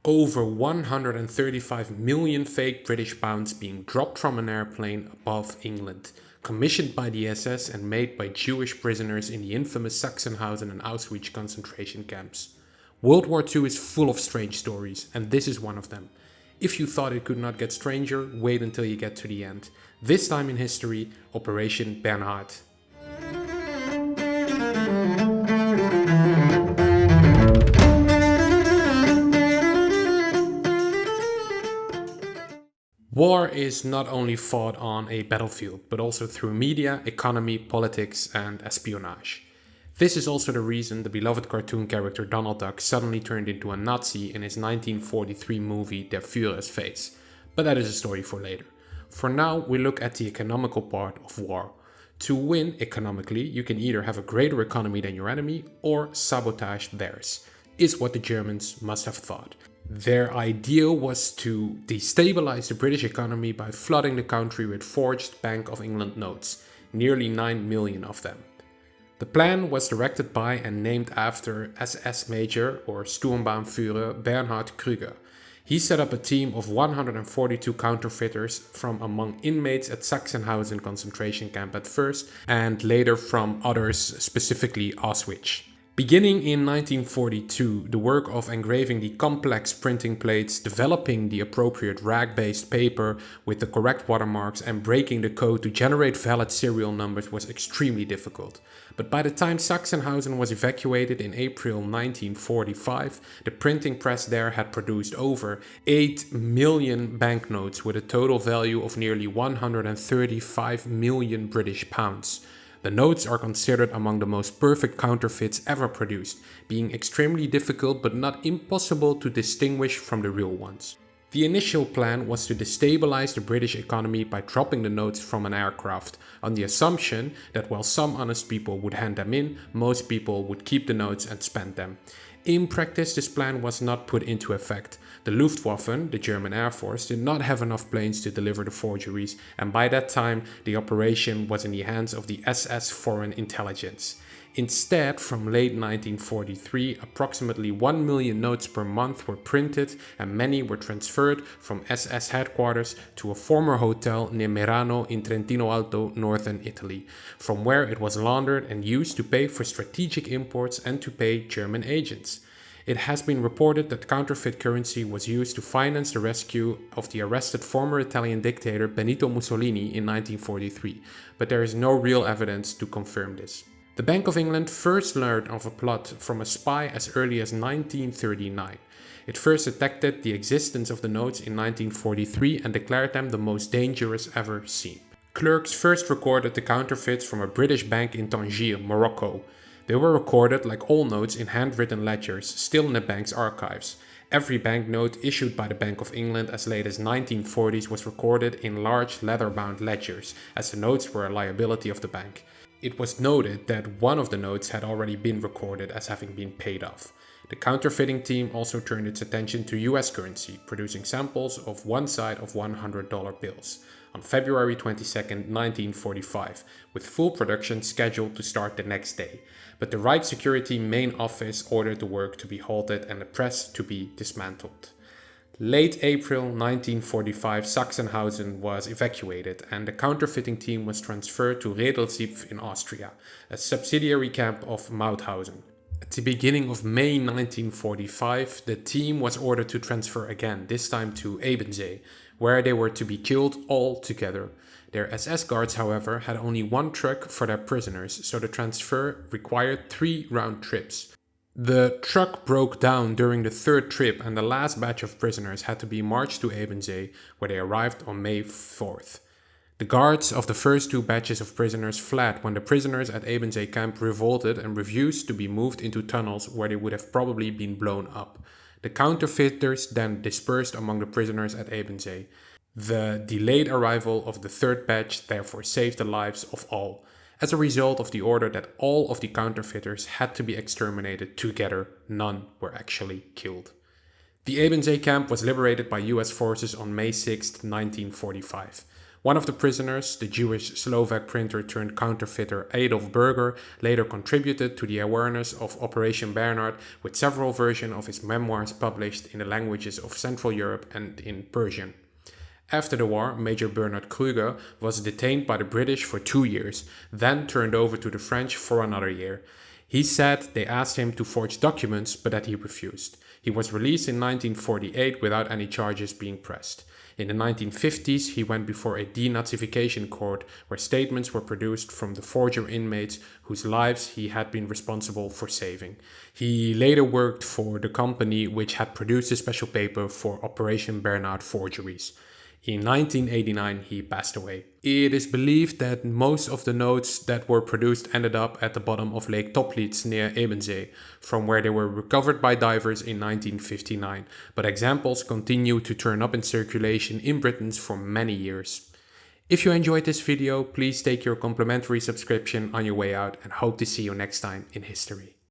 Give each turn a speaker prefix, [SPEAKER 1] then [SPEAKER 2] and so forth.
[SPEAKER 1] Over 135 million fake British pounds being dropped from an airplane above England, commissioned by the SS and made by Jewish prisoners in the infamous Sachsenhausen and Auschwitz concentration camps. World War II is full of strange stories, and this is one of them. If you thought it could not get stranger, wait until you get to the end. This time in history, Operation Bernhard. War is not only fought on a battlefield, but also through media, economy, politics, and espionage. This is also the reason the beloved cartoon character Donald Duck suddenly turned into a Nazi in his 1943 movie Der Führer's Face. But that is a story for later. For now, we look at the economical part of war. To win economically, you can either have a greater economy than your enemy or sabotage theirs, is what the Germans must have thought. Their idea was to destabilize the British economy by flooding the country with forged Bank of England notes, nearly 9 million of them. The plan was directed by and named after SS Major or Sturmbannführer Bernhard Krüger. He set up a team of 142 counterfeiters from among inmates at Sachsenhausen concentration camp at first, and later from others, specifically Auschwitz. Beginning in 1942, the work of engraving the complex printing plates, developing the appropriate rag-based paper with the correct watermarks, and breaking the code to generate valid serial numbers was extremely difficult. But by the time Sachsenhausen was evacuated in April 1945, the printing press there had produced over 8 million banknotes with a total value of nearly 135 million British pounds. The notes are considered among the most perfect counterfeits ever produced, being extremely difficult but not impossible to distinguish from the real ones. The initial plan was to destabilize the British economy by dropping the notes from an aircraft, on the assumption that while some honest people would hand them in, most people would keep the notes and spend them. In practice, this plan was not put into effect. The Luftwaffe, the German Air Force, did not have enough planes to deliver the forgeries, and by that time, the operation was in the hands of the SS Foreign Intelligence. Instead, from late 1943, approximately 1 million notes per month were printed, and many were transferred from SS headquarters to a former hotel near Merano in Trentino Alto, northern Italy, from where it was laundered and used to pay for strategic imports and to pay German agents. It has been reported that counterfeit currency was used to finance the rescue of the arrested former Italian dictator Benito Mussolini in 1943, but there is no real evidence to confirm this. The Bank of England first learned of a plot from a spy as early as 1939. It first detected the existence of the notes in 1943 and declared them the most dangerous ever seen. Clerks first recorded the counterfeits from a British bank in Tangier, Morocco. They were recorded, like all notes, in handwritten ledgers, still in the bank's archives. Every banknote issued by the Bank of England as late as 1940s was recorded in large leather-bound ledgers, as the notes were a liability of the bank. It was noted that one of the notes had already been recorded as having been paid off. The counterfeiting team also turned its attention to US currency, producing samples of one side of $100 bills on February 22, 1945, with full production scheduled to start the next day. But the Reich Security main office ordered the work to be halted and the press to be dismantled. Late April 1945, Sachsenhausen was evacuated and the counterfeiting team was transferred to Redelsipf in Austria, a subsidiary camp of Mauthausen. At the beginning of May 1945, the team was ordered to transfer again, this time to Ebensee, where they were to be killed all together. Their SS guards, however, had only one truck for their prisoners, so the transfer required 3 round trips. The truck broke down during the third trip and the last batch of prisoners had to be marched to Ebensee, where they arrived on May 4th. The guards of the first 2 batches of prisoners fled when the prisoners at Ebensee camp revolted and refused to be moved into tunnels where they would have probably been blown up. The counterfeiters then dispersed among the prisoners at Ebensee. The delayed arrival of the third batch therefore saved the lives of all, as a result of the order that all of the counterfeiters had to be exterminated together. None were actually killed. The Ebensee camp was liberated by US forces on May 6, 1945. One of the prisoners, the Jewish Slovak printer turned counterfeiter Adolf Berger, later contributed to the awareness of Operation Bernhard with several versions of his memoirs published in the languages of Central Europe and in Persian. After the war, Major Bernhard Krüger was detained by the British for 2 years, then turned over to the French for another year. He said they asked him to forge documents, but that he refused. He was released in 1948 without any charges being pressed. In the 1950s, he went before a denazification court where statements were produced from the forger inmates whose lives he had been responsible for saving. He later worked for the company which had produced a special paper for Operation Bernhard forgeries. In 1989, he passed away. It is believed that most of the notes that were produced ended up at the bottom of Lake Toplitz near Ebensee, from where they were recovered by divers in 1959, but examples continue to turn up in circulation in Britain for many years. If you enjoyed this video, please take your complimentary subscription on your way out and hope to see you next time in history.